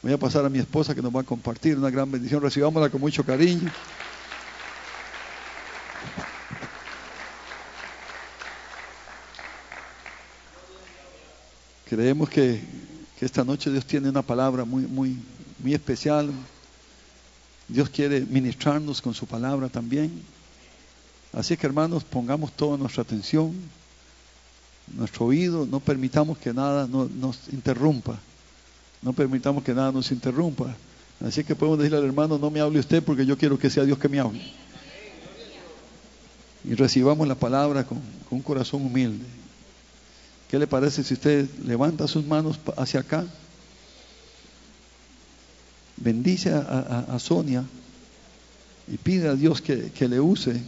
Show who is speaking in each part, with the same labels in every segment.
Speaker 1: Voy a pasar a mi esposa que nos va a compartir una gran bendición. Recibámosla con mucho cariño. Creemos que esta noche Dios tiene una palabra muy especial. Dios quiere ministrarnos con su palabra también. Así que, hermanos, pongamos toda nuestra atención, nuestro oído, no permitamos que nada nos interrumpa. No permitamos que nada nos interrumpa. Así que podemos decirle al hermano: no me hable usted, porque yo quiero que sea Dios que me hable. Y recibamos la palabra con un corazón humilde. ¿Qué le parece si usted levanta sus manos hacia acá? Bendice a Sonia y pide a Dios que le use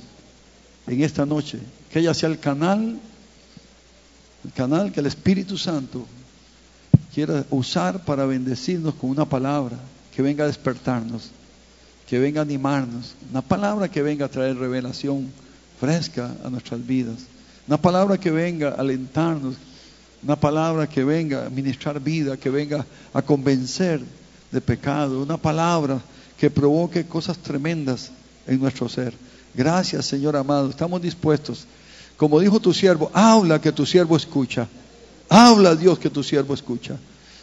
Speaker 1: en esta noche. Que ella sea el canal que el Espíritu Santo quiera usar para bendecirnos con una palabra que venga a despertarnos, que venga a animarnos, una palabra que venga a traer revelación fresca a nuestras vidas, una palabra que venga a alentarnos, una palabra que venga a ministrar vida, que venga a convencer de pecado, una palabra que provoque cosas tremendas en nuestro ser. Gracias, Señor amado, estamos dispuestos. Como dijo tu siervo, habla que tu siervo escucha. Habla, Dios, que tu siervo escucha.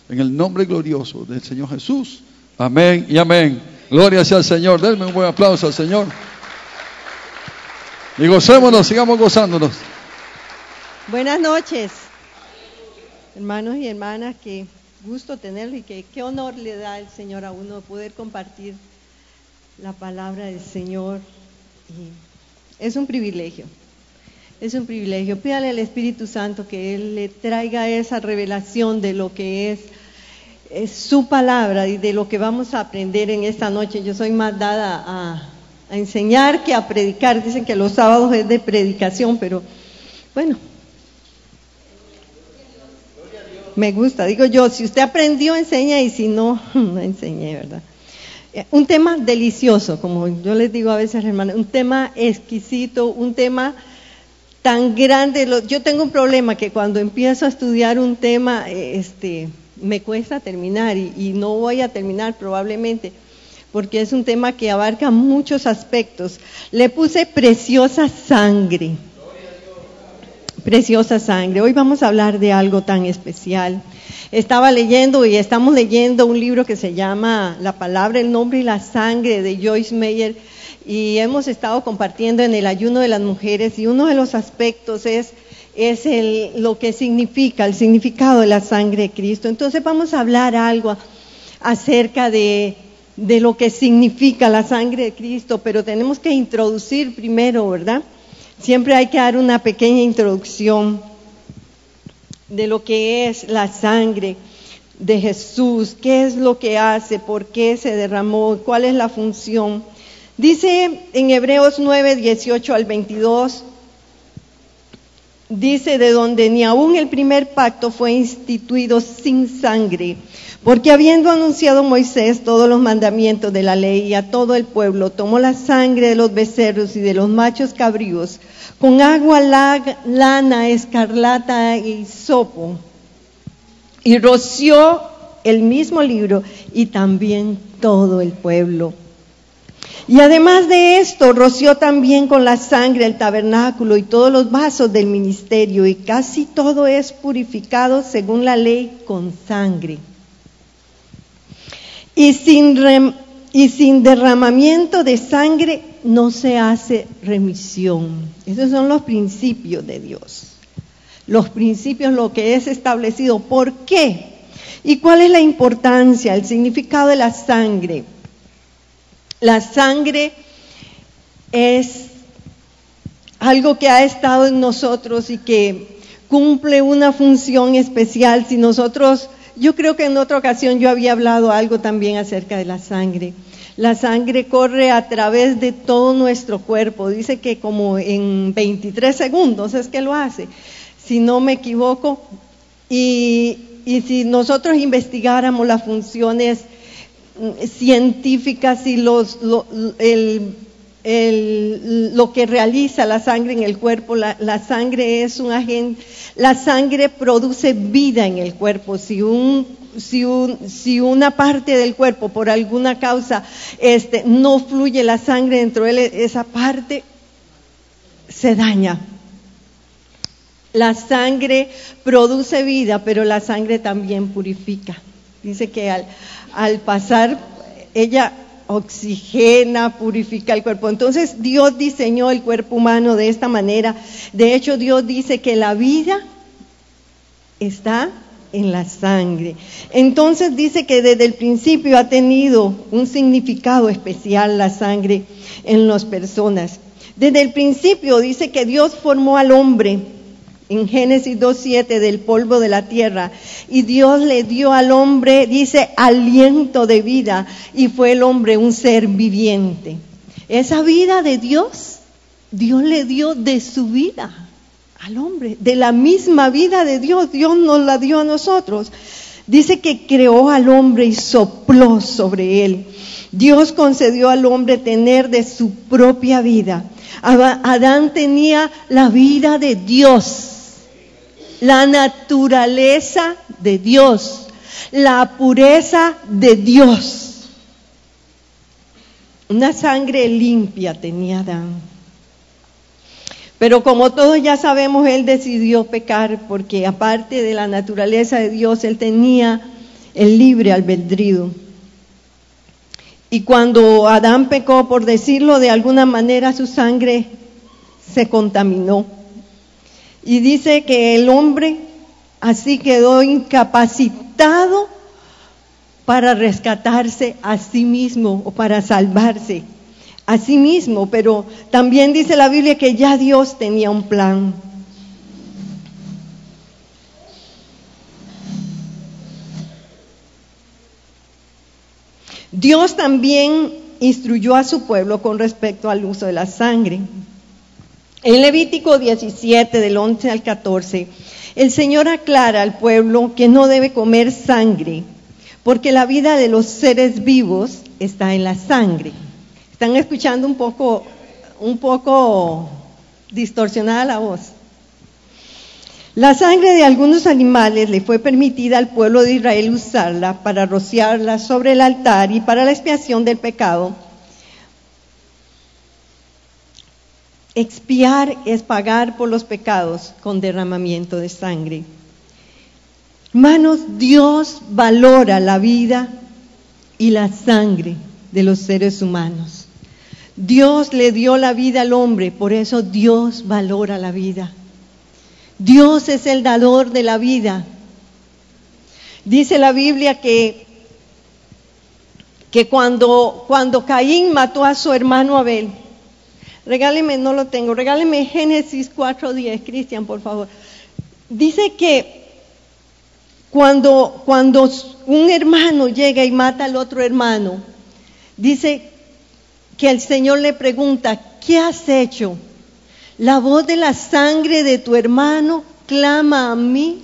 Speaker 1: En el nombre glorioso del Señor Jesús. Amén y amén. Gloria sea al Señor. Denme un buen aplauso al Señor. Y gocémonos, sigamos gozándonos.
Speaker 2: Buenas noches, hermanos y hermanas. Qué gusto tenerlo y qué honor le da el Señor a uno poder compartir la palabra del Señor. Y es un privilegio. Es un privilegio. Pídale al Espíritu Santo que Él le traiga esa revelación de lo que es su palabra y de lo que vamos a aprender en esta noche. Yo soy más dada a enseñar que a predicar. Dicen que los sábados es de predicación, pero bueno, me gusta. Digo yo, si usted aprendió, enseña, y si no, no enseñé, ¿verdad? Un tema delicioso, como yo les digo a veces, hermanos, un tema exquisito, un tema tan grande. Yo tengo un problema que cuando empiezo a estudiar un tema, me cuesta terminar y no voy a terminar probablemente, porque es un tema que abarca muchos aspectos. Le puse preciosa sangre. Preciosa sangre. Hoy vamos a hablar de algo tan especial. Estaba leyendo y estamos leyendo un libro que se llama La palabra, el nombre y la sangre, de Joyce Meyer, y hemos estado compartiendo en el ayuno de las mujeres, y uno de los aspectos es lo que significa, el significado de la sangre de Cristo. Entonces vamos a hablar algo acerca de lo que significa la sangre de Cristo, pero tenemos que introducir primero, ¿verdad? Siempre hay que dar una pequeña introducción de lo que es la sangre de Jesús, qué es lo que hace, por qué se derramó, cuál es la función. Dice en Hebreos 9, 18 al 22, dice: de donde ni aún el primer pacto fue instituido sin sangre, porque habiendo anunciado Moisés todos los mandamientos de la ley y a todo el pueblo, tomó la sangre de los becerros y de los machos cabríos, con agua, lana, escarlata y hisopo, y roció el mismo libro y también todo el pueblo. Y además de esto, roció también con la sangre el tabernáculo y todos los vasos del ministerio, y casi todo es purificado según la ley con sangre. Y sin derramamiento de sangre no se hace remisión. Esos son los principios de Dios. Los principios, lo que es establecido. ¿Por qué? ¿Y cuál es la importancia, el significado de la sangre? La sangre es algo que ha estado en nosotros y que cumple una función especial. Si nosotros, yo creo que en otra ocasión yo había hablado algo también acerca de la sangre. La sangre corre a través de todo nuestro cuerpo. Dice que como en 23 segundos es que lo hace, si no me equivoco. Y si nosotros investigáramos las funciones científicas y lo que realiza la sangre en el cuerpo. La sangre es un agente, la sangre produce vida en el cuerpo. Si una parte del cuerpo por alguna causa no fluye la sangre dentro de él, esa parte se daña. La sangre produce vida, pero la sangre también purifica. Dice que al pasar, ella oxigena, purifica el cuerpo. Entonces Dios diseñó el cuerpo humano de esta manera. De hecho, Dios dice que la vida está en la sangre. Entonces dice que desde el principio ha tenido un significado especial la sangre en las personas. Desde el principio dice que Dios formó al hombre en Génesis 2:7 del polvo de la tierra, y Dios le dio al hombre, dice, aliento de vida, y fue el hombre un ser viviente. Esa vida de Dios, Dios le dio de su vida al hombre, de la misma vida de Dios, Dios nos la dio a nosotros. Dice que creó al hombre y sopló sobre él. Dios concedió al hombre tener de su propia vida. Adán tenía la vida de Dios, la naturaleza de Dios, la pureza de Dios. Una sangre limpia tenía Adán. Pero como todos ya sabemos, él decidió pecar porque aparte de la naturaleza de Dios, él tenía el libre albedrío. Y cuando Adán pecó, por decirlo de alguna manera, su sangre se contaminó. Y dice que el hombre así quedó incapacitado para rescatarse a sí mismo o para salvarse a sí mismo. Pero también dice la Biblia que ya Dios tenía un plan. Dios también instruyó a su pueblo con respecto al uso de la sangre. En Levítico 17, del 11 al 14, el Señor aclara al pueblo que no debe comer sangre, porque la vida de los seres vivos está en la sangre. ¿Están escuchando un poco distorsionada la voz? La sangre de algunos animales le fue permitida al pueblo de Israel usarla para rociarla sobre el altar y para la expiación del pecado. Expiar es pagar por los pecados con derramamiento de sangre. Hermanos, Dios valora la vida y la sangre de los seres humanos. Dios le dio la vida al hombre, por eso Dios valora la vida. Dios es el dador de la vida. Dice la Biblia que cuando Caín mató a su hermano Abel, regáleme Génesis 4:10, Cristian, por favor. Dice que cuando un hermano llega y mata al otro hermano, dice que el Señor le pregunta, ¿qué has hecho? La voz de la sangre de tu hermano clama a mí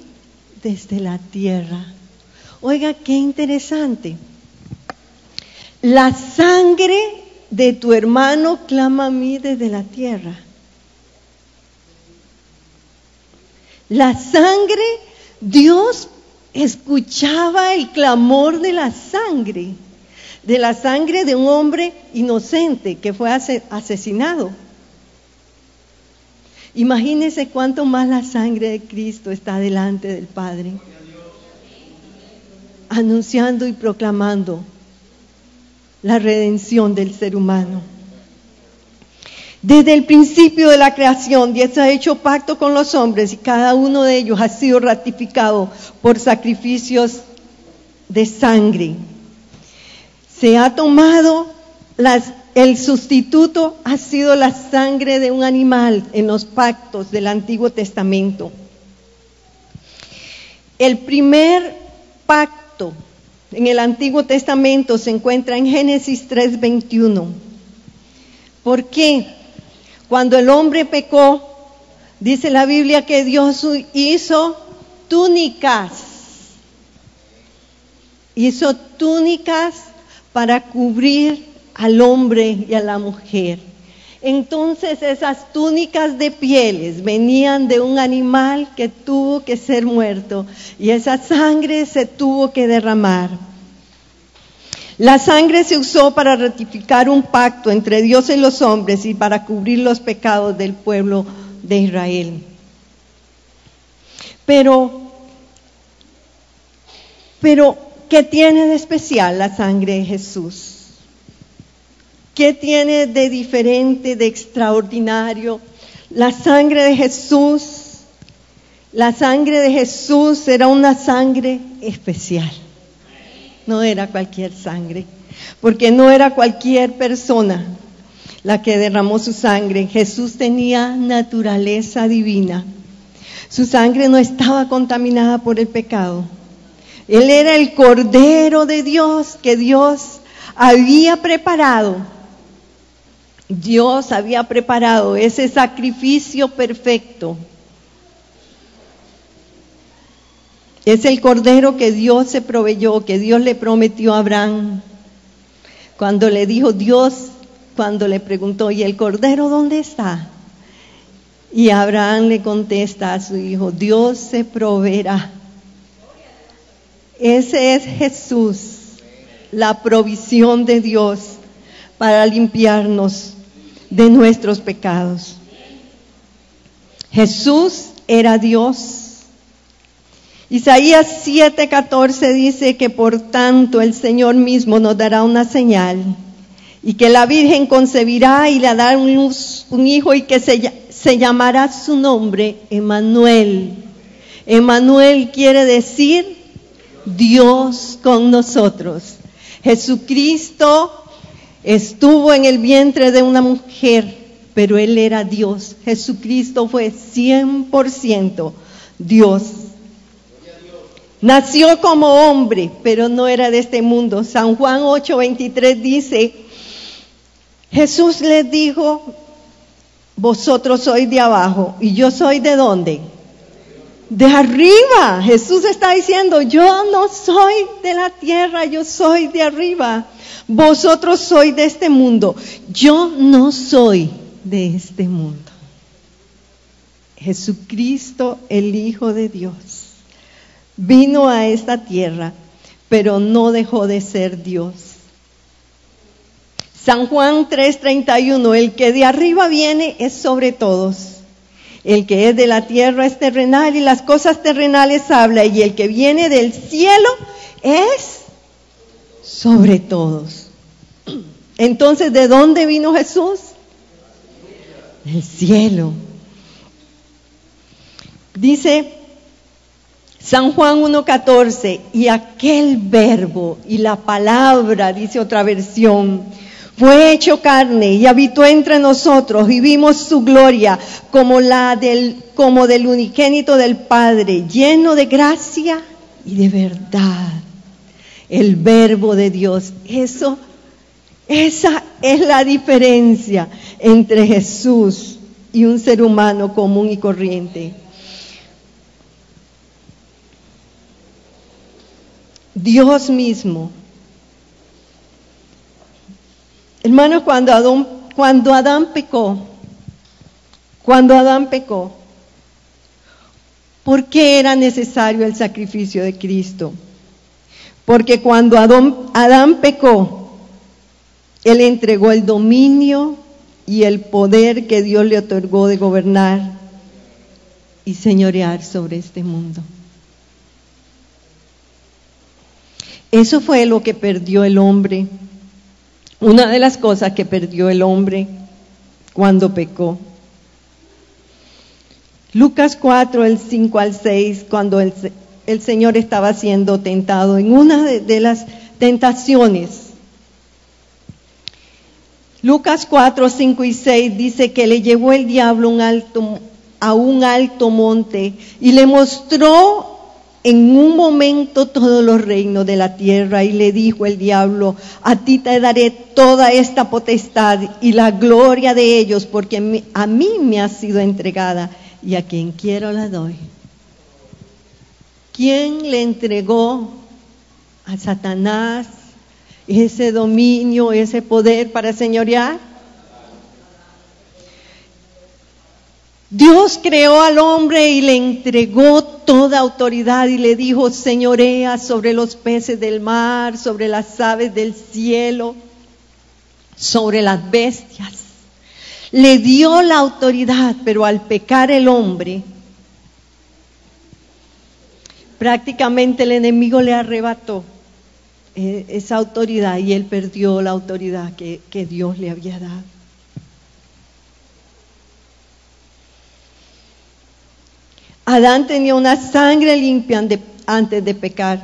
Speaker 2: desde la tierra. Oiga, qué interesante. La sangre de tu hermano clama a mí desde la tierra. La sangre, Dios escuchaba el clamor de la sangre de un hombre inocente que fue asesinado. Imagínense cuánto más la sangre de Cristo está delante del Padre, anunciando y proclamando la redención del ser humano. Desde el principio de la creación, Dios ha hecho pacto con los hombres y cada uno de ellos ha sido ratificado por sacrificios de sangre. Se ha tomado el sustituto ha sido la sangre de un animal en los pactos del Antiguo Testamento. El primer pacto en el Antiguo Testamento se encuentra en Génesis 3:21. ¿Por qué? Cuando el hombre pecó, dice la Biblia que Dios hizo túnicas. Hizo túnicas para cubrir al hombre y a la mujer. Entonces esas túnicas de pieles venían de un animal que tuvo que ser muerto y esa sangre se tuvo que derramar. La sangre se usó para ratificar un pacto entre Dios y los hombres y para cubrir los pecados del pueblo de Israel. Pero, ¿qué tiene de especial la sangre de Jesús? ¿Qué tiene de diferente, de extraordinario? La sangre de Jesús era una sangre especial. No era cualquier sangre, porque no era cualquier persona la que derramó su sangre. Jesús tenía naturaleza divina. Su sangre no estaba contaminada por el pecado. Él era el Cordero de Dios que Dios había preparado. Dios había preparado ese sacrificio perfecto. Es el Cordero que Dios se proveyó, que Dios le prometió a Abraham. Cuando le dijo Dios, cuando le preguntó, ¿y el Cordero dónde está? Y Abraham le contesta a su hijo, Dios se proveerá. Ese es Jesús, la provisión de Dios para limpiarnos de nuestros pecados. Jesús era Dios. Isaías 7:14 dice que por tanto el Señor mismo nos dará una señal y que la Virgen concebirá y le dará un hijo y que se llamará su nombre Emmanuel. Emmanuel quiere decir Dios con nosotros. Jesucristo estuvo en el vientre de una mujer, pero Él era Dios. Jesucristo fue 100% Dios. Nació como hombre, pero no era de este mundo. San Juan 8:23 dice, Jesús les dijo, vosotros sois de abajo, y yo soy ¿de dónde? De arriba. Jesús está diciendo, yo no soy de la tierra, yo soy de arriba. Vosotros sois de este mundo, yo no soy de este mundo. Jesucristo, el Hijo de Dios, vino a esta tierra, pero no dejó de ser Dios. San Juan 3:31, el que de arriba viene es sobre todos. El que es de la tierra es terrenal y las cosas terrenales habla, y el que viene del cielo es sobre todos. Entonces, ¿de dónde vino Jesús? Del cielo. Dice San Juan 1:14, y aquel verbo y la palabra, dice otra versión, fue hecho carne y habitó entre nosotros y vimos su gloria como del unigénito del Padre, lleno de gracia y de verdad. El verbo de Dios, esa es la diferencia entre Jesús y un ser humano común y corriente. Dios mismo. Hermanos, cuando Adán pecó, ¿por qué era necesario el sacrificio de Cristo? Porque cuando Adán pecó, él entregó el dominio y el poder que Dios le otorgó de gobernar y señorear sobre este mundo. Eso fue lo que perdió el hombre. Una de las cosas que perdió el hombre cuando pecó. Lucas 4, el 5 al 6, cuando el Señor estaba siendo tentado en una de las tentaciones. Lucas 4, 5 y 6 dice que le llevó el diablo a un alto monte y le mostró en un momento todos los reinos de la tierra, y le dijo el diablo, a ti te daré toda esta potestad y la gloria de ellos, porque a mí me ha sido entregada y a quien quiero la doy. ¿Quién le entregó a Satanás ese dominio, ese poder para señorear? Dios creó al hombre y le entregó toda autoridad y le dijo: señorea sobre los peces del mar, sobre las aves del cielo, sobre las bestias. Le dio la autoridad, pero al pecar el hombre, prácticamente el enemigo le arrebató esa autoridad y él perdió la autoridad que Dios le había dado. Adán tenía una sangre limpia antes de pecar.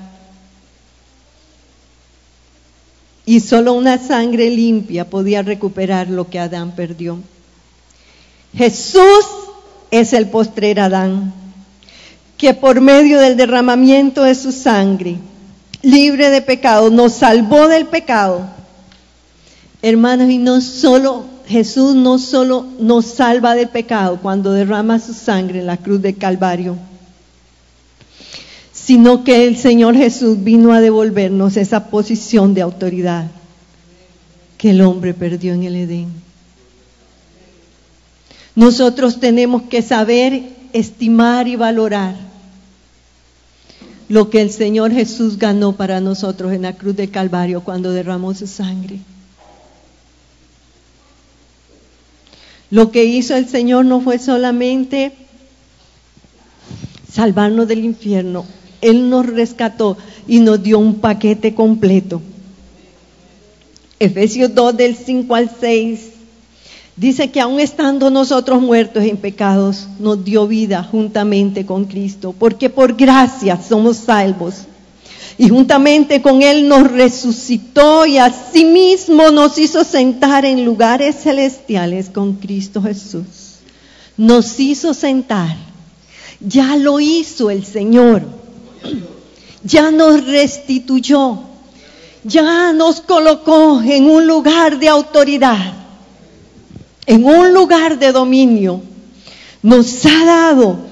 Speaker 2: Y solo una sangre limpia podía recuperar lo que Adán perdió. Jesús es el postrer Adán, que por medio del derramamiento de su sangre, libre de pecado, nos salvó del pecado. Hermanos, y Jesús no solo nos salva del pecado cuando derrama su sangre en la cruz del Calvario, sino que el Señor Jesús vino a devolvernos esa posición de autoridad que el hombre perdió en el Edén. Nosotros tenemos que saber estimar y valorar lo que el Señor Jesús ganó para nosotros en la cruz del Calvario cuando derramó su sangre. Lo que hizo el Señor no fue solamente salvarnos del infierno, Él nos rescató y nos dio un paquete completo. Efesios 2 del 5 al 6 dice que aun estando nosotros muertos en pecados, nos dio vida juntamente con Cristo, porque por gracia somos salvos. Y juntamente con Él nos resucitó y asimismo nos hizo sentar en lugares celestiales con Cristo Jesús. Nos hizo sentar. Ya lo hizo el Señor. Ya nos restituyó. Ya nos colocó en un lugar de autoridad, en un lugar de dominio. Nos ha dado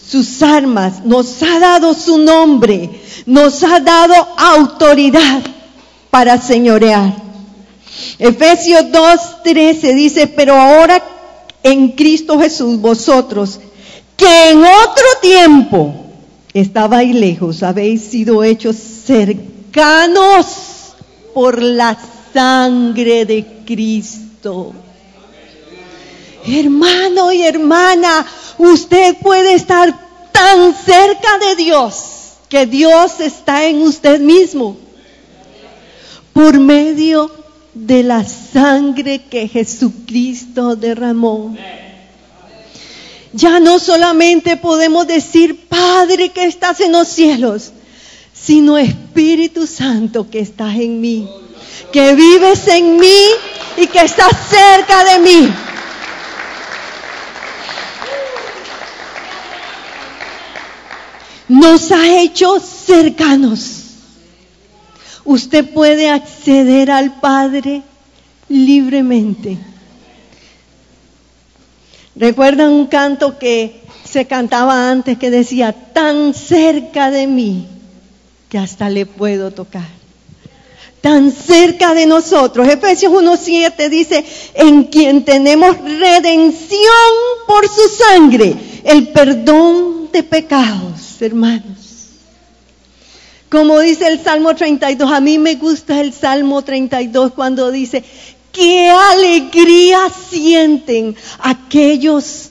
Speaker 2: sus armas, nos ha dado su nombre, nos ha dado autoridad para señorear. Efesios 2:13 dice: pero ahora en Cristo Jesús, vosotros que en otro tiempo estabais lejos, habéis sido hechos cercanos por la sangre de Cristo. Hermano y hermana, usted puede estar tan cerca de Dios, que Dios está en usted mismo, por medio de la sangre que Jesucristo derramó. Ya no solamente podemos decir: Padre que estás en los cielos, sino Espíritu Santo que estás en mí, que vives en mí y que estás cerca de mí. Nos ha hecho cercanos. Usted puede acceder al Padre libremente. ¿Recuerdan un canto que se cantaba antes que decía: tan cerca de mí que hasta le puedo tocar? Tan cerca de nosotros. Efesios 1:7 dice: en quien tenemos redención por su sangre, el perdón de pecados. Hermanos, como dice el Salmo 32, a mí me gusta el Salmo 32 cuando dice: qué alegría sienten aquellos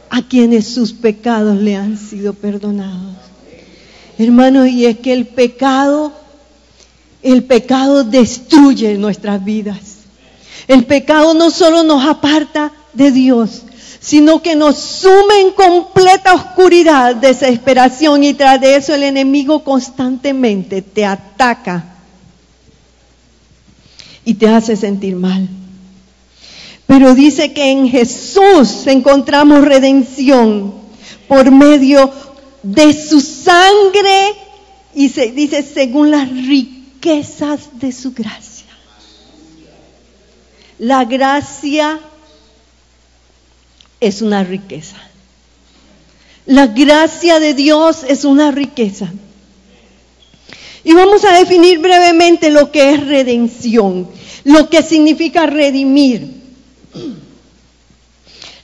Speaker 2: a quienes sus pecados le han sido perdonados. Hermanos, y es que el pecado destruye nuestras vidas. El pecado no solo nos aparta de Dios, sino que nos sume en completa oscuridad, desesperación, y tras de eso el enemigo constantemente te ataca y te hace sentir mal. Pero dice que en Jesús encontramos redención por medio de su sangre, y se dice según las riquezas de su gracia. La gracia es una riqueza. La gracia de Dios es una riqueza. Y vamos a definir brevemente lo que es redención, lo que significa redimir.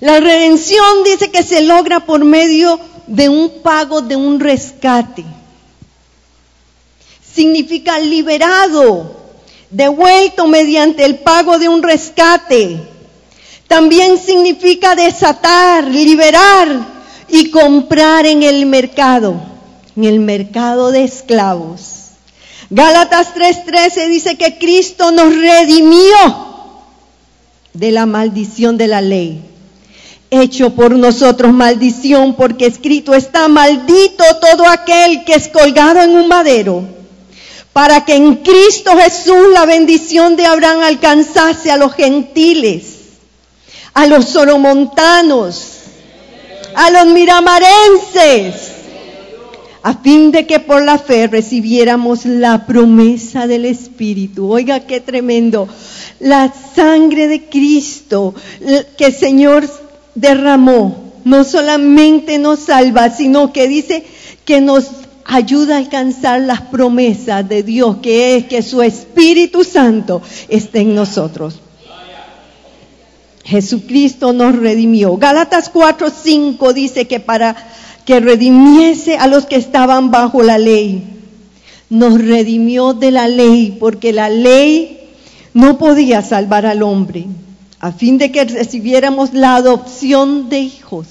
Speaker 2: La redención dice que se logra por medio de un pago, de un rescate. Significa liberado, devuelto mediante el pago de un rescate. También significa desatar, liberar y comprar en el mercado de esclavos. Gálatas 3:13 dice que Cristo nos redimió de la maldición de la ley, hecho por nosotros maldición, porque escrito está: maldito todo aquel que es colgado en un madero, para que en Cristo Jesús la bendición de Abraham alcanzase a los gentiles, a los soromontanos, a los miramarenses, a fin de que por la fe recibiéramos la promesa del Espíritu. Oiga, qué tremendo. La sangre de Cristo que el Señor derramó no solamente nos salva, sino que dice que nos ayuda a alcanzar las promesas de Dios, que es que su Espíritu Santo esté en nosotros. Jesucristo nos redimió. Gálatas 4:5 dice que para que redimiese a los que estaban bajo la ley. Nos redimió de la ley, porque la ley no podía salvar al hombre, a fin de que recibiéramos la adopción de hijos.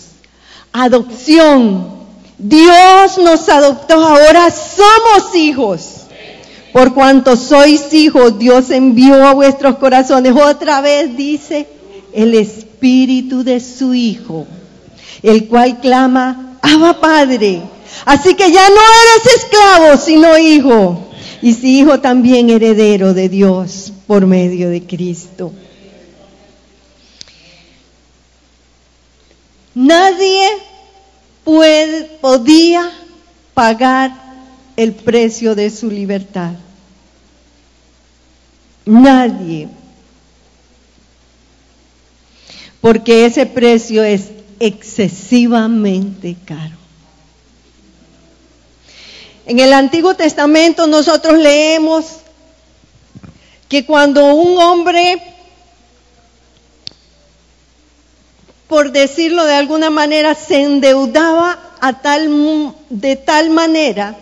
Speaker 2: Adopción. Dios nos adoptó, ahora somos hijos. Por cuanto sois hijos, Dios envió a vuestros corazones, otra vez dice, el Espíritu de su Hijo, el cual clama: Abba, Padre. Así que ya no eres esclavo, sino hijo. Y si hijo, también heredero de Dios por medio de Cristo. Nadie podía pagar el precio de su libertad. Nadie. Porque ese precio es excesivamente caro. En el Antiguo Testamento nosotros leemos que cuando un hombre, por decirlo de alguna manera, se endeudaba de tal manera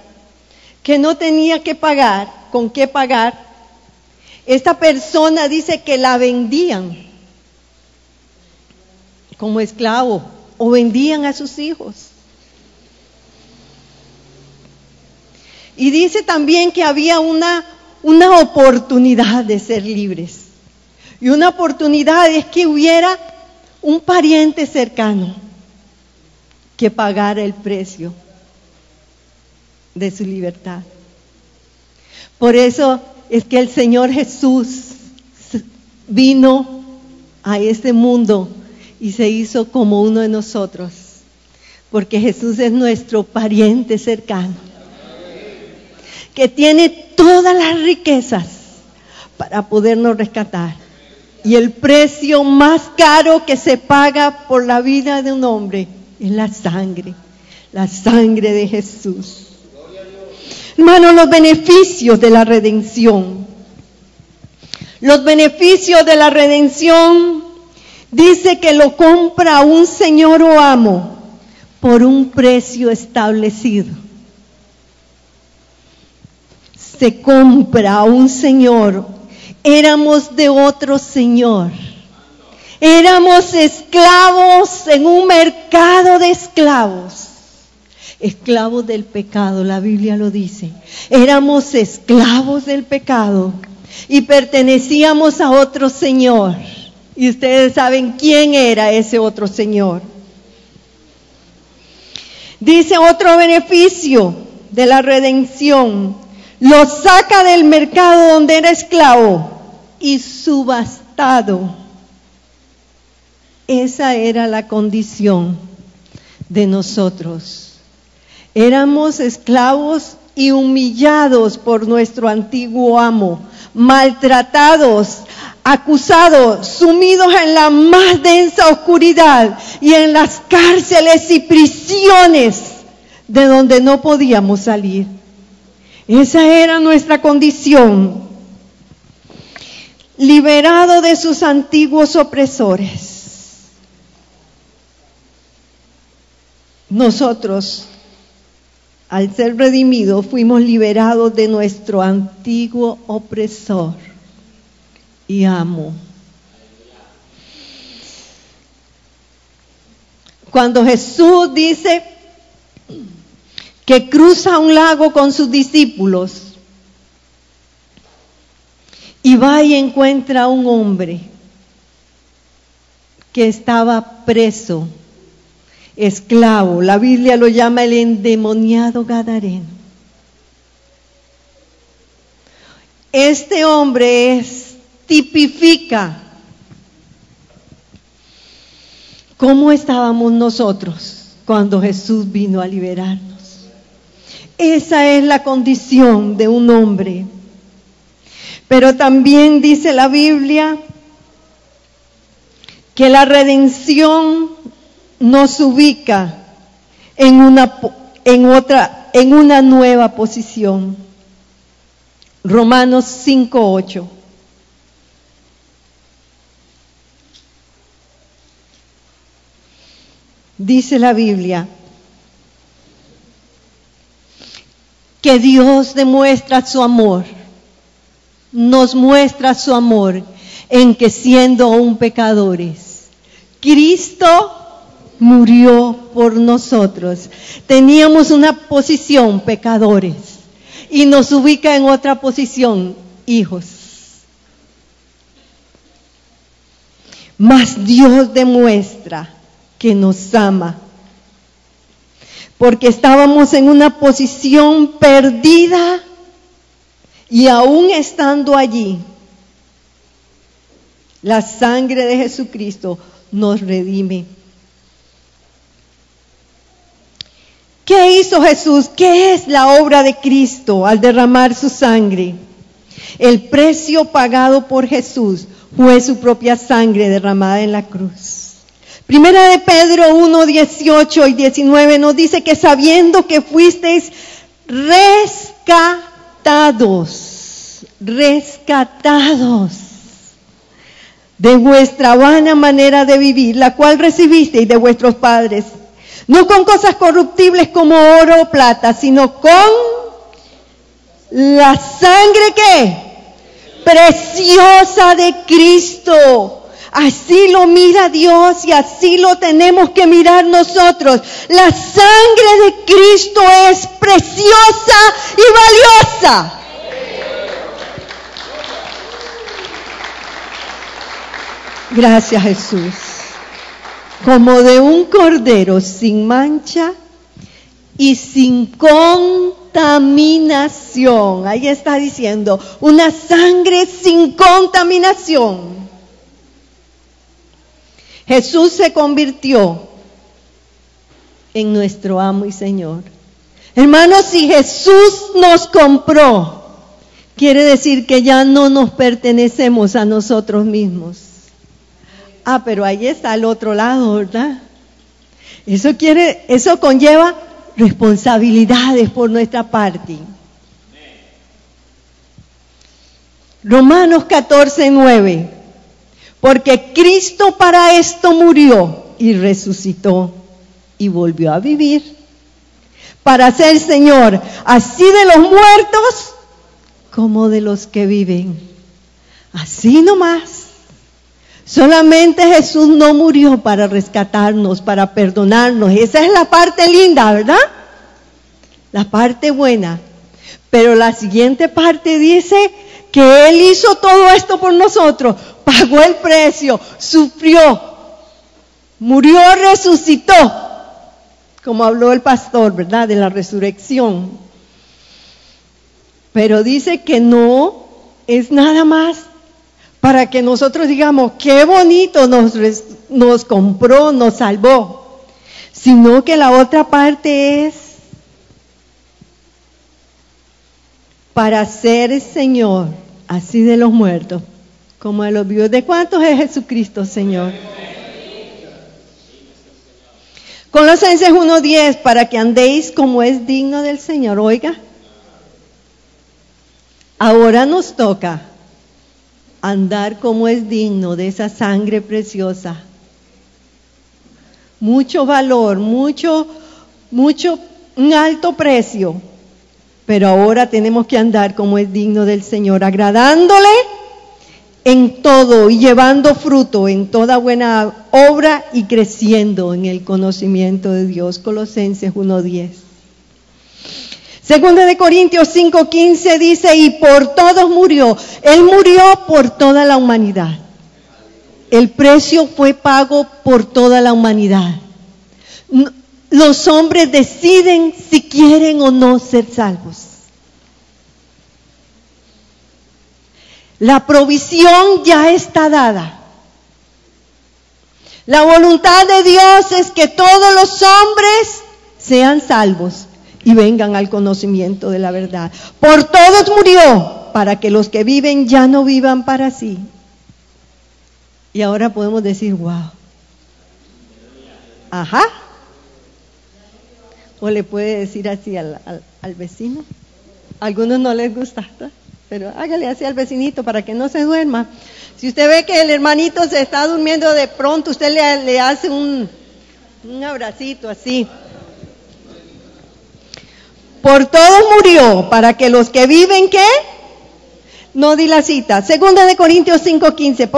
Speaker 2: que no tenía que pagar, con qué pagar, esta persona dice que la vendían como esclavo o vendían a sus hijos. Y dice también que había una oportunidad de ser libres. Y una oportunidad es que hubiera un pariente cercano que pagara el precio de su libertad. Por eso es que el Señor Jesús vino a este mundo y se hizo como uno de nosotros, porque Jesús es nuestro pariente cercano, que tiene todas las riquezas para podernos rescatar. Y el precio más caro que se paga por la vida de un hombre es la sangre de Jesús. Hermanos, los beneficios de la redención. Los beneficios de la redención dice que lo compra un señor o amo por un precio establecido. Se compra a un señor. Éramos de otro señor. Éramos esclavos en un mercado de esclavos. Esclavos del pecado, la Biblia lo dice. Éramos esclavos del pecado y pertenecíamos a otro señor. Y ustedes saben quién era ese otro señor. Dice otro beneficio de la redención: lo saca del mercado donde era esclavo y subastado. Esa era la condición de nosotros. Éramos esclavos y humillados por nuestro antiguo amo, maltratados, acusados, sumidos en la más densa oscuridad y en las cárceles y prisiones de donde no podíamos salir. Esa era nuestra condición. Liberado de sus antiguos opresores. nosotros, al ser redimidos, fuimos liberados de nuestro antiguo opresor y amo. Cuando Jesús dice que cruza un lago con sus discípulos y va y encuentra a un hombre que estaba preso, esclavo, la Biblia lo llama el endemoniado gadareno. Este hombre tipifica cómo estábamos nosotros cuando Jesús vino a liberarnos. Esa es la condición de un hombre. Pero también dice la Biblia que la redención nos ubica en una nueva posición. Romanos 5:8. Dice la Biblia que Dios demuestra su amor, nos muestra su amor en que siendo aún pecadores, Cristo murió por nosotros. Teníamos una posición, pecadores, y nos ubica en otra posición, hijos. Mas Dios demuestra que nos ama, porque estábamos en una posición perdida y aún estando allí, la sangre de Jesucristo nos redime. ¿Qué hizo Jesús? ¿Qué es la obra de Cristo al derramar su sangre? El precio pagado por Jesús fue su propia sangre derramada en la cruz. Primera de Pedro 1:18 y 19 nos dice que sabiendo que fuisteis rescatados de vuestra vana manera de vivir, la cual recibisteis de vuestros padres, no con cosas corruptibles como oro o plata, sino con la sangre ¿qué? Preciosa de Cristo. Así lo mira Dios y así lo tenemos que mirar nosotros. La sangre de Cristo es preciosa y valiosa. Gracias, Jesús. Como de un cordero sin mancha y sin contaminación. Ahí está diciendo, una sangre sin contaminación. Jesús se convirtió en nuestro amo y Señor. Hermanos, si Jesús nos compró, quiere decir que ya no nos pertenecemos a nosotros mismos. Pero ahí está el otro lado, ¿verdad? Eso conlleva responsabilidades por nuestra parte. Romanos 14:9. Porque Cristo para esto murió y resucitó y volvió a vivir, para ser Señor, así de los muertos como de los que viven. Así nomás. Solamente Jesús no murió para rescatarnos, para perdonarnos. Esa es la parte linda, ¿verdad? La parte buena. Pero la siguiente parte dice que Él hizo todo esto por nosotros. Pagó el precio, sufrió, murió, resucitó, como habló el pastor, ¿verdad? De la resurrección. Pero dice que no es nada más para que nosotros digamos, qué bonito nos compró, nos salvó, sino que la otra parte es para ser el Señor, así de los muertos, como de los vivos. ¿De cuántos es Jesucristo, Señor? Colosenses 1:10, para que andéis como es digno del Señor. Oiga, ahora nos toca andar como es digno de esa sangre preciosa. Mucho valor, mucho un alto precio, pero ahora tenemos que andar como es digno del Señor, agradándole en todo y llevando fruto en toda buena obra y creciendo en el conocimiento de Dios. Colosenses 1:10. Segunda de Corintios 5:15 dice, y por todos murió. Él murió por toda la humanidad. El precio fue pago por toda la humanidad. Los hombres deciden si quieren o no ser salvos. La provisión ya está dada. La voluntad de Dios es que todos los hombres sean salvos y vengan al conocimiento de la verdad. Por todos murió, para que los que viven ya no vivan para sí. Y ahora podemos decir, wow. Ajá. O le puede decir así al vecino. A algunos no les gusta, ¿no? Pero hágale así al vecinito para que no se duerma. Si usted ve que el hermanito se está durmiendo, de pronto usted le hace un abracito así. Por todos murió, para que los que viven, ¿qué? No di la cita. Segunda de Corintios 5:15.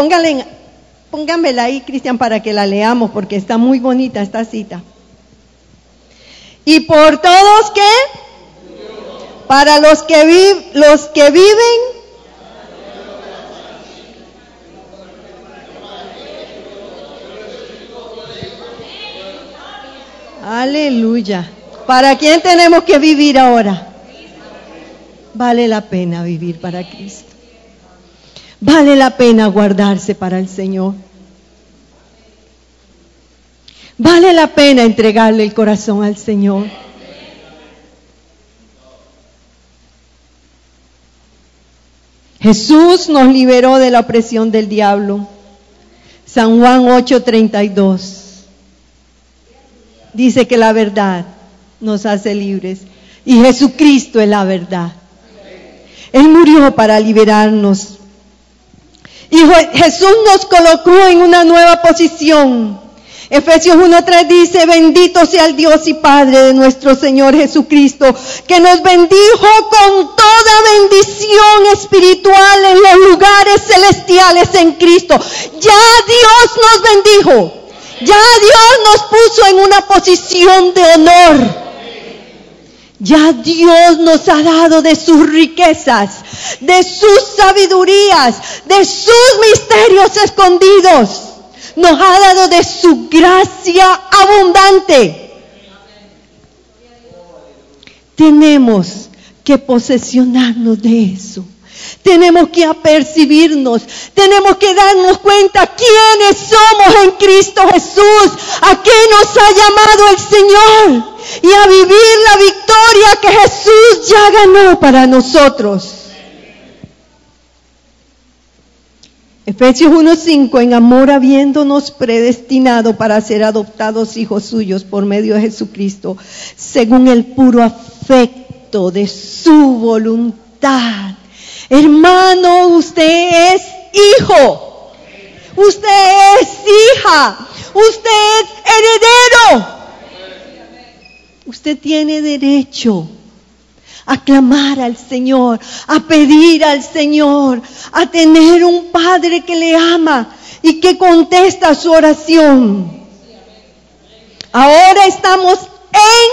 Speaker 2: Pónganmela ahí, Cristian, para que la leamos, porque está muy bonita esta cita. Y por todos, ¿qué? Para los que viven, aleluya. ¿Para quién tenemos que vivir ahora? Vale la pena vivir para Cristo. Vale la pena guardarse para el Señor. Vale la pena entregarle el corazón al Señor. Jesús nos liberó de la opresión del diablo. San Juan 8:32. Dice que la verdad nos hace libres. Y Jesucristo es la verdad. Él murió para liberarnos. Y Jesús nos colocó en una nueva posición. Efesios 1:3 dice, bendito sea el Dios y Padre de nuestro Señor Jesucristo, que nos bendijo con toda bendición espiritual en los lugares celestiales en Cristo. Ya Dios nos bendijo. Ya Dios nos puso en una posición de honor. Ya Dios nos ha dado de sus riquezas, de sus sabidurías, de sus misterios escondidos. Nos ha dado de su gracia abundante. Tenemos que posesionarnos de eso. Tenemos que apercibirnos. Tenemos que darnos cuenta quiénes somos en Cristo Jesús. A qué nos ha llamado el Señor. Y a vivir la victoria que Jesús ya ganó para nosotros. Efesios 1:5, en amor habiéndonos predestinado para ser adoptados hijos suyos por medio de Jesucristo, según el puro afecto de su voluntad. Hermano, usted es hijo, usted es hija, usted es heredero. Usted tiene derecho a clamar al Señor, a pedir al Señor, a tener un Padre que le ama y que contesta su oración. Ahora estamos en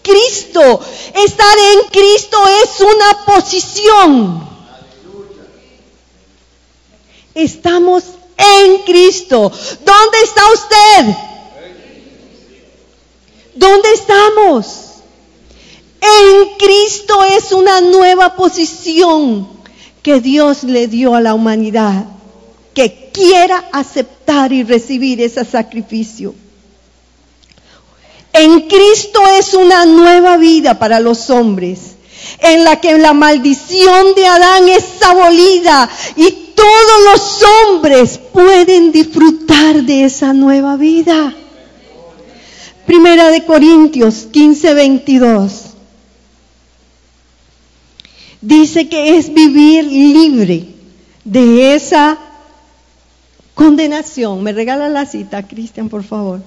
Speaker 2: Cristo. Estar en Cristo es una posición. Estamos en Cristo. ¿Dónde está usted? ¿Dónde estamos? En Cristo es una nueva posición que Dios le dio a la humanidad, que quiera aceptar y recibir ese sacrificio. En Cristo es una nueva vida para los hombres, en la que la maldición de Adán es abolida y todos los hombres pueden disfrutar de esa nueva vida. Primera de Corintios 15:22. Dice que es vivir libre de esa condenación. ¿Me regala la cita, Cristian, por favor?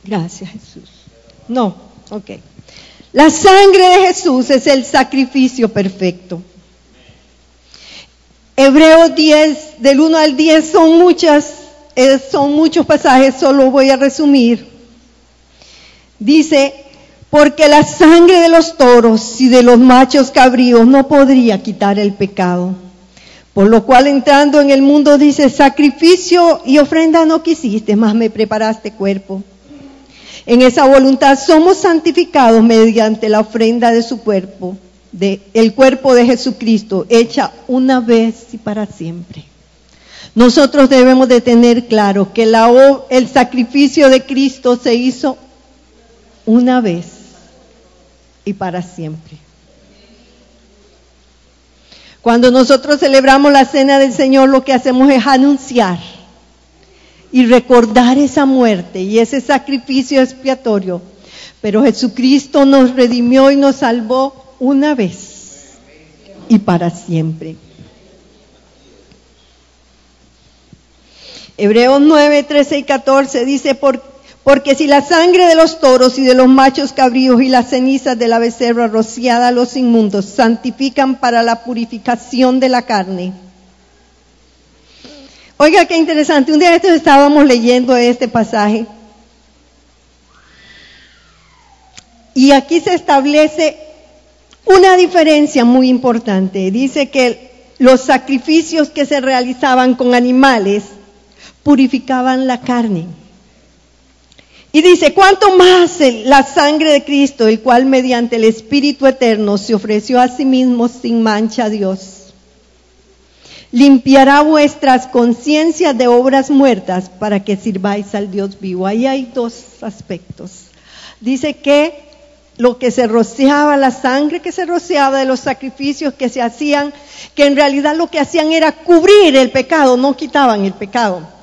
Speaker 2: Gracias, Jesús. No, ok. La sangre de Jesús es el sacrificio perfecto. Hebreos 10, del 1 al 10, son muchos pasajes, solo voy a resumir. Dice, porque la sangre de los toros y de los machos cabríos no podría quitar el pecado. Por lo cual entrando en el mundo dice, sacrificio y ofrenda no quisiste, mas me preparaste cuerpo. En esa voluntad somos santificados mediante la ofrenda de su cuerpo, el cuerpo de Jesucristo, hecha una vez y para siempre. Nosotros debemos de tener claro que el sacrificio de Cristo se hizo una vez y para siempre. Cuando nosotros celebramos la cena del Señor, lo que hacemos es anunciar y recordar esa muerte y ese sacrificio expiatorio. Pero Jesucristo nos redimió y nos salvó una vez y para siempre. Hebreos 9, 13 y 14 dice, porque si la sangre de los toros y de los machos cabríos y las cenizas de la becerra rociada a los inmundos santifican para la purificación de la carne. Oiga, qué interesante. Un día estábamos leyendo este pasaje y aquí se establece una diferencia muy importante. Dice que los sacrificios que se realizaban con animales purificaban la carne. Y dice, ¿cuánto más la sangre de Cristo, el cual mediante el Espíritu Eterno se ofreció a sí mismo sin mancha a Dios? Limpiará vuestras conciencias de obras muertas para que sirváis al Dios vivo. Ahí hay dos aspectos. Dice que lo que se rociaba, la sangre que se rociaba de los sacrificios que se hacían, que en realidad lo que hacían era cubrir el pecado, no quitaban el pecado.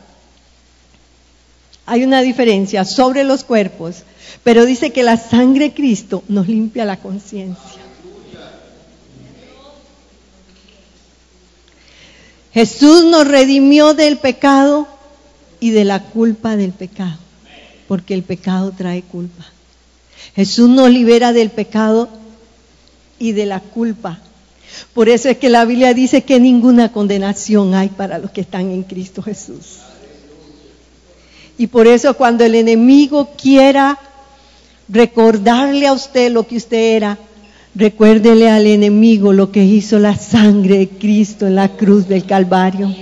Speaker 2: Hay una diferencia sobre los cuerpos, pero dice que la sangre de Cristo nos limpia la conciencia. Jesús nos redimió del pecado y de la culpa del pecado, porque el pecado trae culpa. Jesús nos libera del pecado y de la culpa. Por eso es que la Biblia dice que ninguna condenación hay para los que están en Cristo Jesús. Y por eso cuando el enemigo quiera recordarle a usted lo que usted era, recuérdele al enemigo lo que hizo la sangre de Cristo en la cruz del Calvario.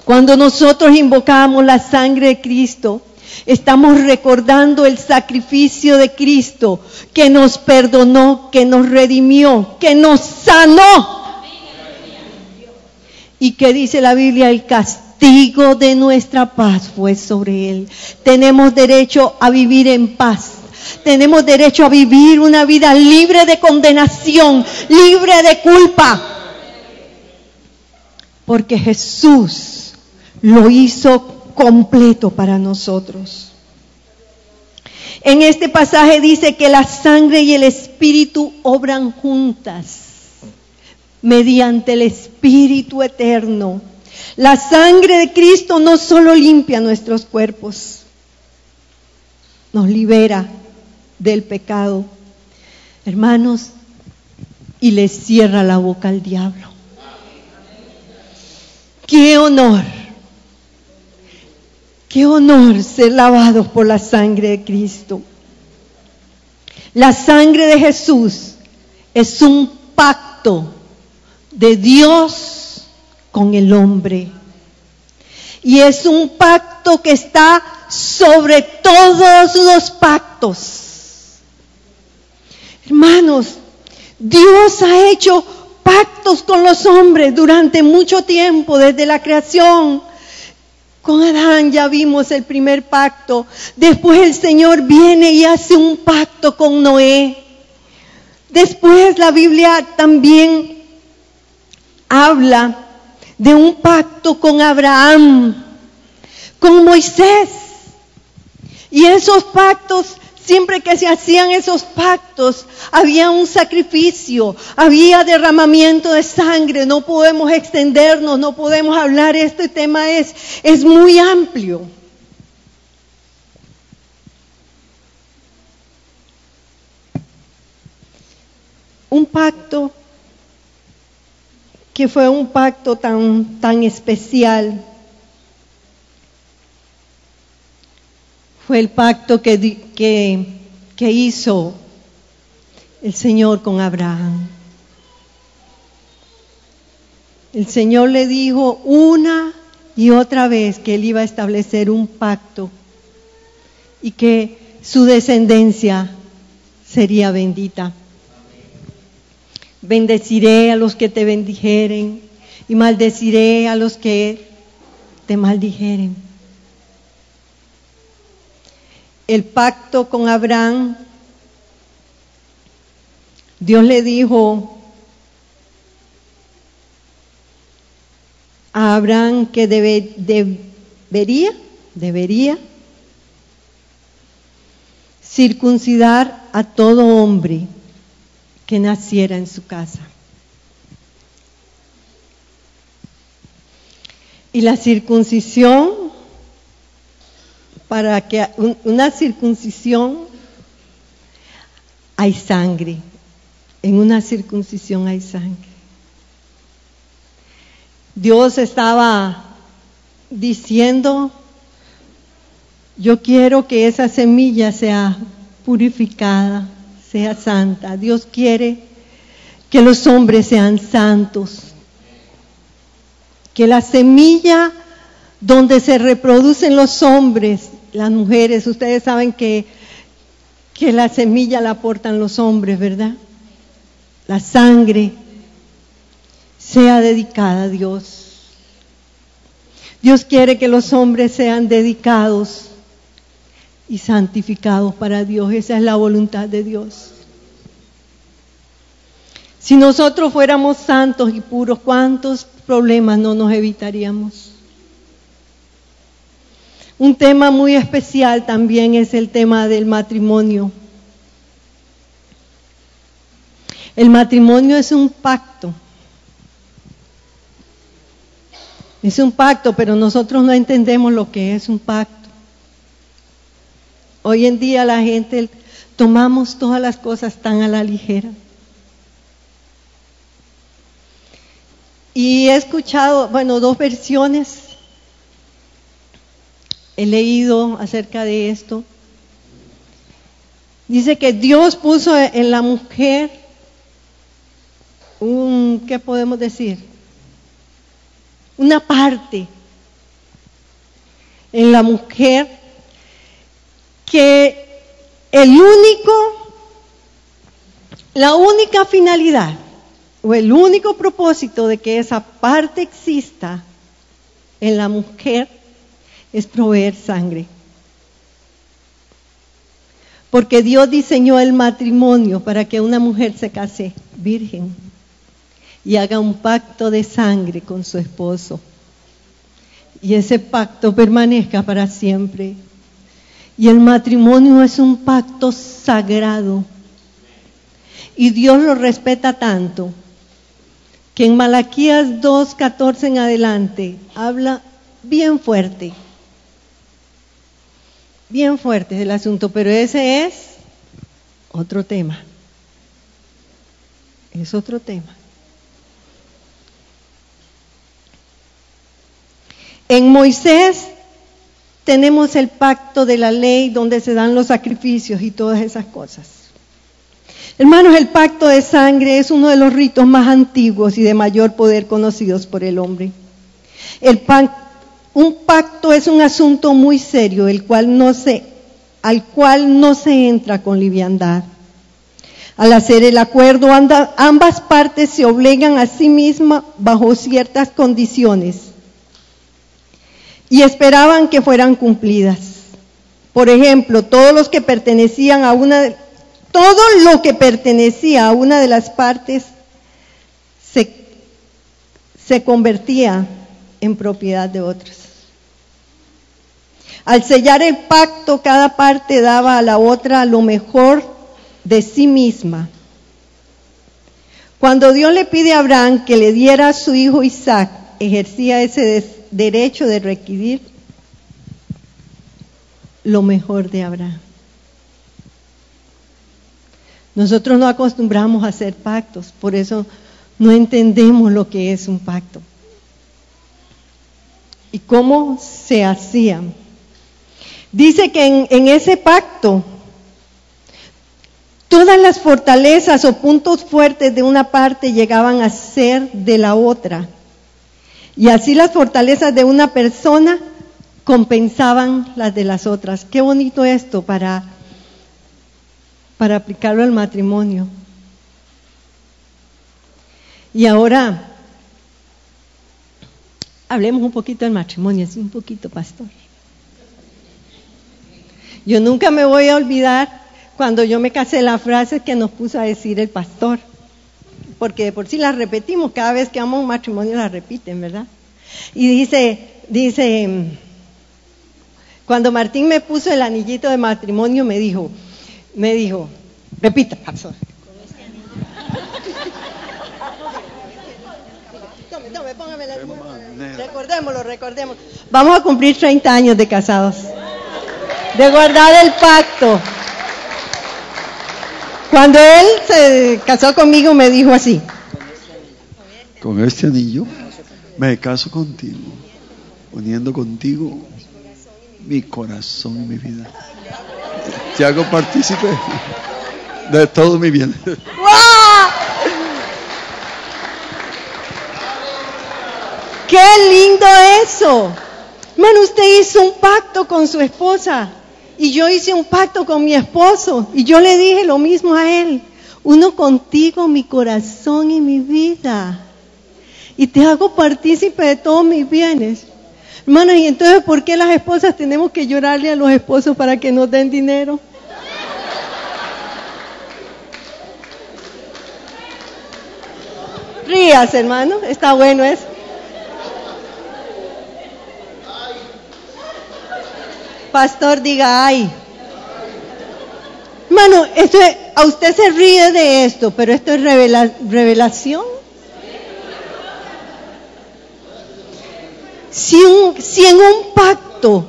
Speaker 2: Cuando nosotros invocamos la sangre de Cristo, estamos recordando el sacrificio de Cristo que nos perdonó, que nos redimió, que nos sanó. Y que dice la Biblia, el castigo de nuestra paz fue sobre él. Tenemos derecho a vivir en paz. Tenemos derecho a vivir una vida libre de condenación, libre de culpa. Porque Jesús lo hizo completo para nosotros. En este pasaje dice que la sangre y el Espíritu obran juntas mediante el Espíritu Eterno. La sangre de Cristo no solo limpia nuestros cuerpos, nos libera del pecado, hermanos, y le cierra la boca al diablo. ¡Qué honor! ¡Qué honor ser lavados por la sangre de Cristo! La sangre de Jesús es un pacto de Dios con el hombre. Y es un pacto que está sobre todos los pactos. Hermanos, Dios ha hecho pactos con los hombres durante mucho tiempo, desde la creación. Con Adán ya vimos el primer pacto. Después el Señor viene y hace un pacto con Noé. Después la Biblia también habla de un pacto con Abraham, con Moisés. Y esos pactos, siempre que se hacían esos pactos, había un sacrificio, había derramamiento de sangre. No podemos extendernos, no podemos hablar, este tema es muy amplio. un pacto que fue un pacto tan especial. Fue el pacto que hizo el Señor con Abraham. El Señor le dijo una y otra vez que Él iba a establecer un pacto y que su descendencia sería bendita. Bendeciré a los que te bendijeren y maldeciré a los que te maldijeren. El pacto con Abraham, Dios le dijo a Abraham que debería circuncidar a todo hombre que naciera en su casa. Y la circuncisión, para que una circuncisión hay sangre, en una circuncisión hay sangre. Dios estaba diciendo, yo quiero que esa semilla sea purificada, sea santa. Dios quiere que los hombres sean santos, que la semilla donde se reproducen los hombres, las mujeres, ustedes saben que la semilla la aportan los hombres, ¿verdad? La sangre sea dedicada a Dios. Dios quiere que los hombres sean dedicados y santificados para Dios. Esa es la voluntad de Dios. Si nosotros fuéramos santos y puros, ¿cuántos problemas no nos evitaríamos? Un tema muy especial también es el tema del matrimonio. El matrimonio es un pacto. Es un pacto, pero nosotros no entendemos lo que es un pacto. Hoy en día la gente tomamos todas las cosas tan a la ligera. Y he escuchado, dos versiones. He leído acerca de esto. Dice que Dios puso en la mujer ¿qué podemos decir? Una parte en la mujer que la única finalidad o el único propósito de que esa parte exista en la mujer es proveer sangre. Porque Dios diseñó el matrimonio para que una mujer se case virgen y haga un pacto de sangre con su esposo. Y ese pacto permanezca para siempre. Y el matrimonio es un pacto sagrado. Y Dios lo respeta tanto que en Malaquías 2:14 en adelante habla bien fuerte del asunto, pero ese es otro tema. Es otro tema. En Moisés tenemos el pacto de la ley donde se dan los sacrificios y todas esas cosas. Hermanos, el pacto de sangre es uno de los ritos más antiguos y de mayor poder conocidos por el hombre. Un pacto es un asunto muy serio, al cual no se entra con liviandad. Al hacer el acuerdo, ambas partes se obligan a sí mismas bajo ciertas condiciones y esperaban que fueran cumplidas. Por ejemplo, todo lo que pertenecía a una de las partes se convertía en propiedad de otras. Al sellar el pacto, cada parte daba a la otra lo mejor de sí misma. Cuando Dios le pide a Abraham que le diera a su hijo Isaac, ejercía ese derecho de requerir lo mejor de Abraham. Nosotros no acostumbramos a hacer pactos, por eso no entendemos lo que es un pacto y cómo se hacían. Dice que en ese pacto todas las fortalezas o puntos fuertes de una parte llegaban a ser de la otra, y así las fortalezas de una persona compensaban las de las otras. Qué bonito esto para aplicarlo al matrimonio. Y ahora hablemos un poquito del matrimonio, así un poquito, pastor. Yo nunca me voy a olvidar cuando yo me casé la frase que nos puso a decir el pastor, porque de por sí la repetimos, cada vez que vamos a un matrimonio la repiten, ¿verdad? Y dice, cuando Martín me puso el anillito de matrimonio, me dijo, repita, pastor. Tome, póngame la recordemos. Vamos a cumplir 30 años de casados, de guardar el pacto. Cuando él se casó conmigo me dijo así:
Speaker 1: con este anillo me caso contigo, uniendo contigo mi corazón y mi vida. Te hago partícipe de todo mi bien.
Speaker 2: ¡Wow! ¡Qué lindo eso! Hermano, usted hizo un pacto con su esposa y yo hice un pacto con mi esposo y yo le dije lo mismo a él: uno contigo mi corazón y mi vida y te hago partícipe de todos mis bienes. Hermanos, y entonces ¿por qué las esposas tenemos que llorarle a los esposos para que nos den dinero? Rías, hermano, está bueno eso. Pastor, diga ay. Hermano, a usted se ríe de esto, pero esto es revelación. Si en un pacto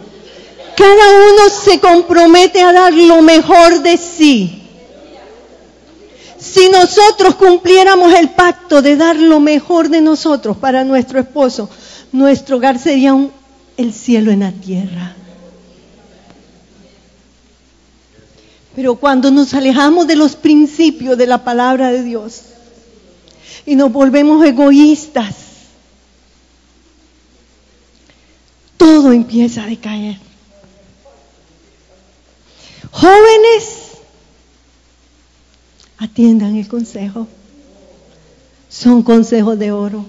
Speaker 2: cada uno se compromete a dar lo mejor de sí, si nosotros cumpliéramos el pacto de dar lo mejor de nosotros para nuestro esposo, nuestro hogar sería el cielo en la tierra. Pero cuando nos alejamos de los principios de la palabra de Dios y nos volvemos egoístas, todo empieza a decaer. Jóvenes, atiendan el consejo. Son consejos de oro.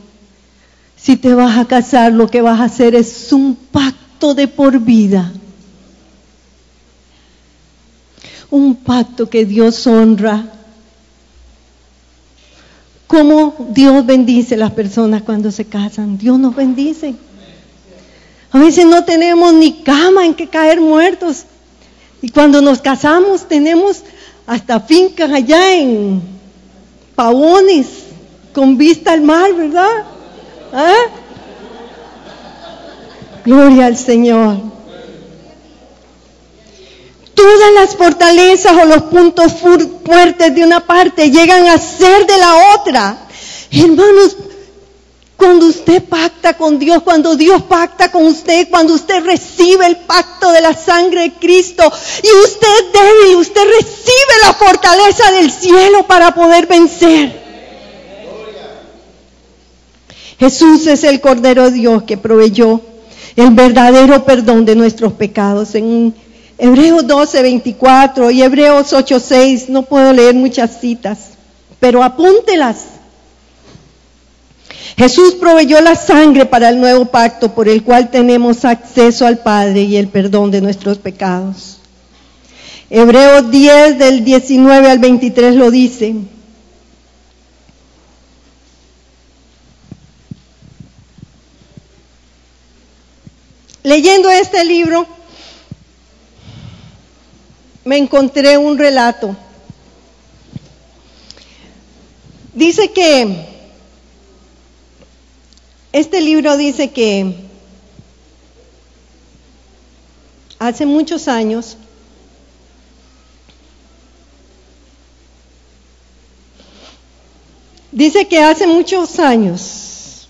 Speaker 2: Si te vas a casar, lo que vas a hacer es un pacto de por vida. Un pacto que Dios honra. ¿Cómo Dios bendice a las personas cuando se casan? Dios nos bendice. A veces no tenemos ni cama en que caer muertos. Y cuando nos casamos tenemos hasta fincas allá en Pavones, con vista al mar, ¿verdad? ¿Ah? Gloria al Señor. Todas las fortalezas o los puntos fuertes de una parte llegan a ser de la otra. Hermanos, cuando usted pacta con Dios, cuando Dios pacta con usted, cuando usted recibe el pacto de la sangre de Cristo y usted es débil, usted recibe la fortaleza del cielo para poder vencer. Jesús es el Cordero de Dios que proveyó el verdadero perdón de nuestros pecados. En Hebreos 12:24 y Hebreos 8:6, no puedo leer muchas citas, pero apúntelas. Jesús proveyó la sangre para el nuevo pacto por el cual tenemos acceso al Padre y el perdón de nuestros pecados. Hebreos 10 del 19 al 23 lo dice. Leyendo este libro, me encontré un relato. Dice que este libro dice que hace muchos años Dice que hace muchos años,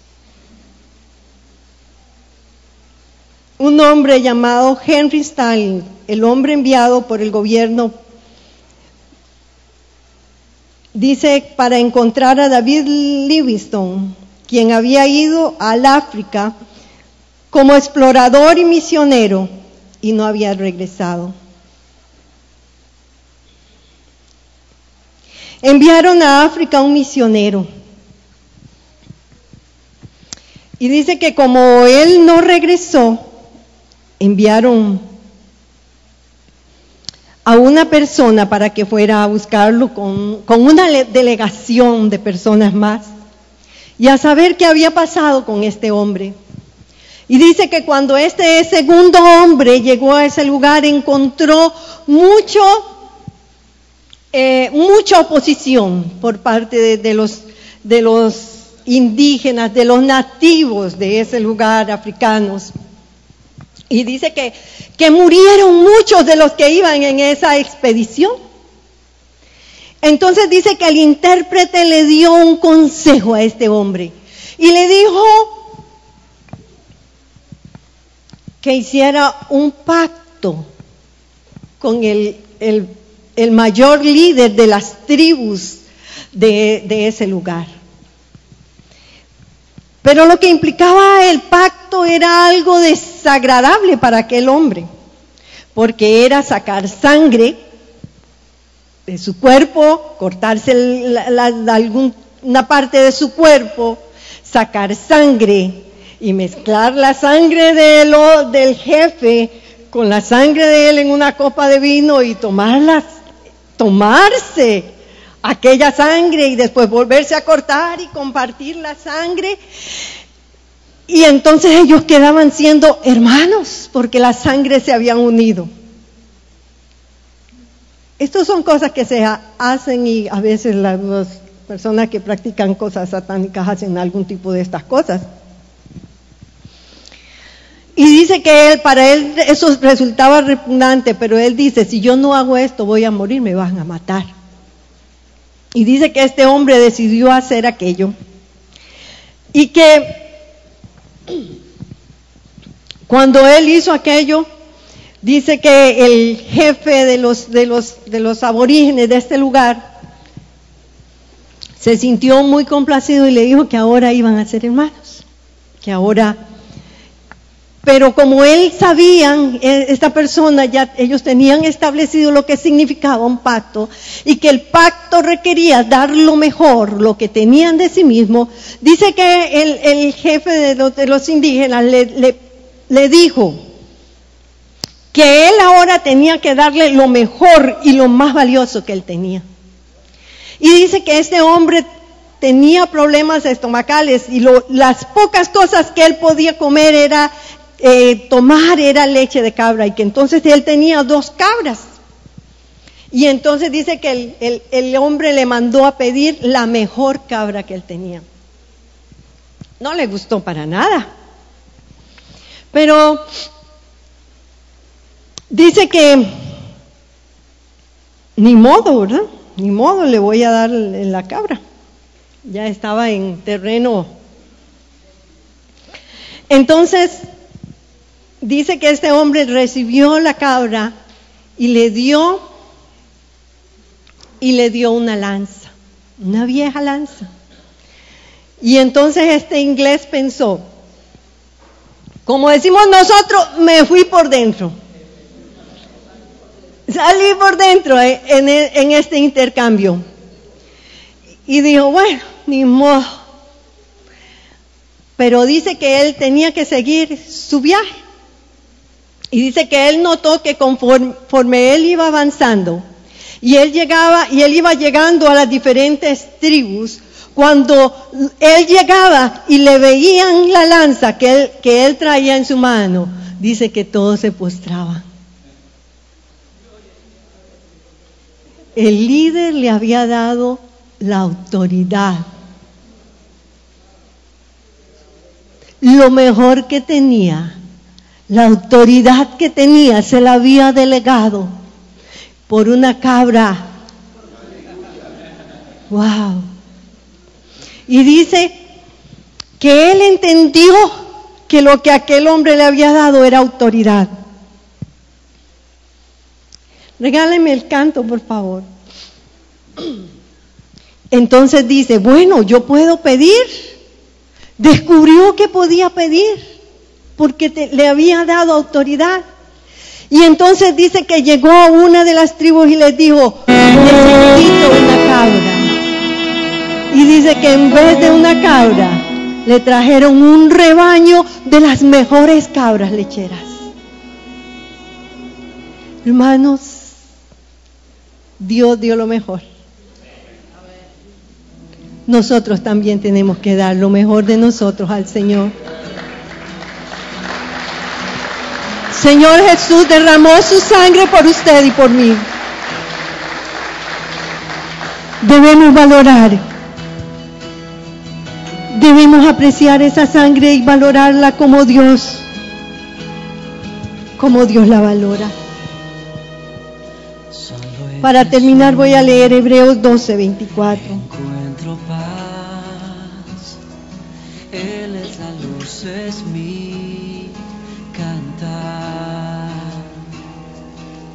Speaker 2: un hombre llamado Henry Stalin, el hombre enviado por el gobierno, dice, para encontrar a David Livingstone, quien había ido al África como explorador y misionero y no había regresado. Enviaron a África un misionero. Y dice que como él no regresó, enviaron a una persona para que fuera a buscarlo con una delegación de personas más y a saber qué había pasado con este hombre. Y dice que cuando este segundo hombre llegó a ese lugar encontró mucha oposición por parte de los indígenas, de los nativos de ese lugar, africanos. Y dice que murieron muchos de los que iban en esa expedición. Entonces dice que el intérprete le dio un consejo a este hombre y le dijo que hiciera un pacto con el mayor líder de las tribus de ese lugar. Pero lo que implicaba el pacto era algo desagradable para aquel hombre, porque era sacar sangre de su cuerpo, cortarse alguna parte de su cuerpo, sacar sangre y mezclar la sangre del jefe con la sangre de él en una copa de vino y tomarse aquella sangre y después volverse a cortar y compartir la sangre. Y entonces ellos quedaban siendo hermanos porque la sangre se habían unido. Estas son cosas que se hacen y a veces las personas que practican cosas satánicas hacen algún tipo de estas cosas. Y dice que para él eso resultaba repugnante, pero él dice, si yo no hago esto voy a morir, me van a matar. Y dice que este hombre decidió hacer aquello. Y que cuando él hizo aquello, dice que el jefe de los aborígenes de este lugar se sintió muy complacido y le dijo que ahora iban a ser hermanos, que ahora... Pero como él sabían, esta persona ya ellos tenían establecido lo que significaba un pacto y que el pacto requería dar lo mejor, lo que tenían de sí mismo, dice que el jefe de los indígenas le dijo que él ahora tenía que darle lo mejor y lo más valioso que él tenía. Y dice que este hombre tenía problemas estomacales y las pocas cosas que él podía comer era leche de cabra, y que entonces él tenía 2 cabras. Y entonces dice que el hombre le mandó a pedir la mejor cabra que él tenía. No le gustó para nada. Pero dice que ni modo, ¿verdad? Ni modo, le voy a dar la cabra. Ya estaba en terreno. Entonces dice que este hombre recibió la cabra y le dio una lanza, una vieja lanza. Y entonces este inglés pensó, como decimos nosotros, me fui por dentro. Salí por dentro en este intercambio. Y dijo, bueno, ni modo. Pero dice que él tenía que seguir su viaje. Y dice que él notó que conforme él iba avanzando, y él iba llegando a las diferentes tribus, cuando él llegaba y le veían la lanza que él traía en su mano, dice que todos se postraban. El líder le había dado la autoridad, lo mejor que tenía. La autoridad que tenía se la había delegado por una cabra. Wow. Y dice que él entendió que lo que aquel hombre le había dado era autoridad. Regáleme el canto, por favor. Entonces dice, bueno, yo puedo pedir. Descubrió que podía pedir, porque le había dado autoridad. Y entonces dice que llegó a una de las tribus y les dijo, necesito una cabra. Y dice que en vez de una cabra, le trajeron un rebaño de las mejores cabras lecheras. Hermanos, Dios dio lo mejor. Nosotros también tenemos que dar lo mejor de nosotros al Señor. Señor Jesús derramó su sangre por usted y por mí. Debemos valorar, debemos apreciar esa sangre y valorarla como Dios la valora. Para terminar voy a leer Hebreos 12:24.
Speaker 3: Encuentro paz, Él es la luz, es mi cantar,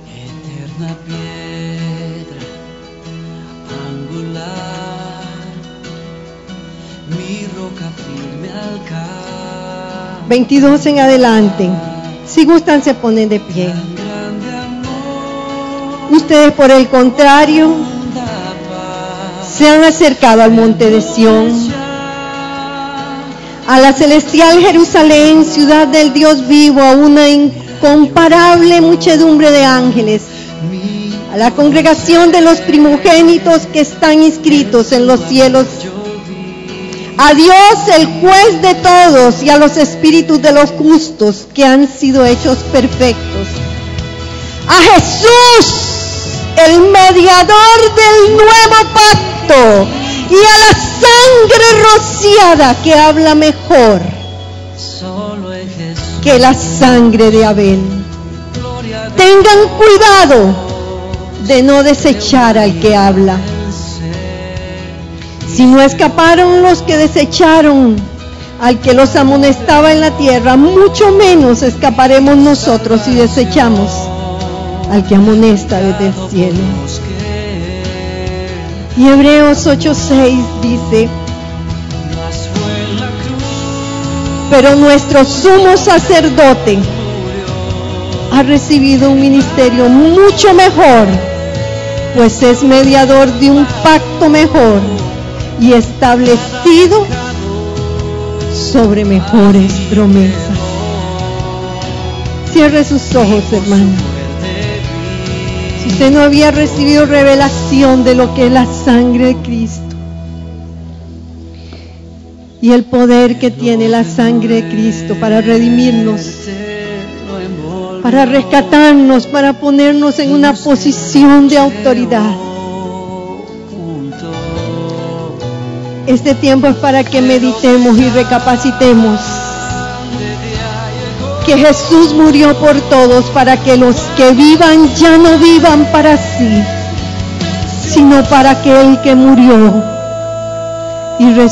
Speaker 3: eterna piedra angular, mi roca firme al caer.
Speaker 2: 22 en adelante. Si gustan se ponen de pie. Ustedes, por el contrario, se han acercado al monte de Sión, a la celestial Jerusalén, ciudad del Dios vivo, a una incomparable muchedumbre de ángeles, a la congregación de los primogénitos que están inscritos en los cielos, a Dios el juez de todos y a los espíritus de los justos que han sido hechos perfectos, a Jesús, el mediador del nuevo pacto, y a la sangre rociada que habla mejor que la sangre de Abel. Tengan cuidado de no desechar al que habla. Si no escaparon los que desecharon al que los amonestaba en la tierra, mucho menos escaparemos nosotros si desechamos al que amonesta desde el cielo. Y Hebreos 8:6 dice, pero nuestro sumo sacerdote ha recibido un ministerio mucho mejor, pues es mediador de un pacto mejor y establecido sobre mejores promesas. Cierre sus ojos, hermano. Si usted no había recibido revelación de lo que es la sangre de Cristo y el poder que tiene la sangre de Cristo para redimirnos, para rescatarnos, para ponernos en una posición de autoridad, este tiempo es para que meditemos y recapacitemos que Jesús murió por todos, para que los que vivan ya no vivan para sí, sino para aquel que murió y resucitó.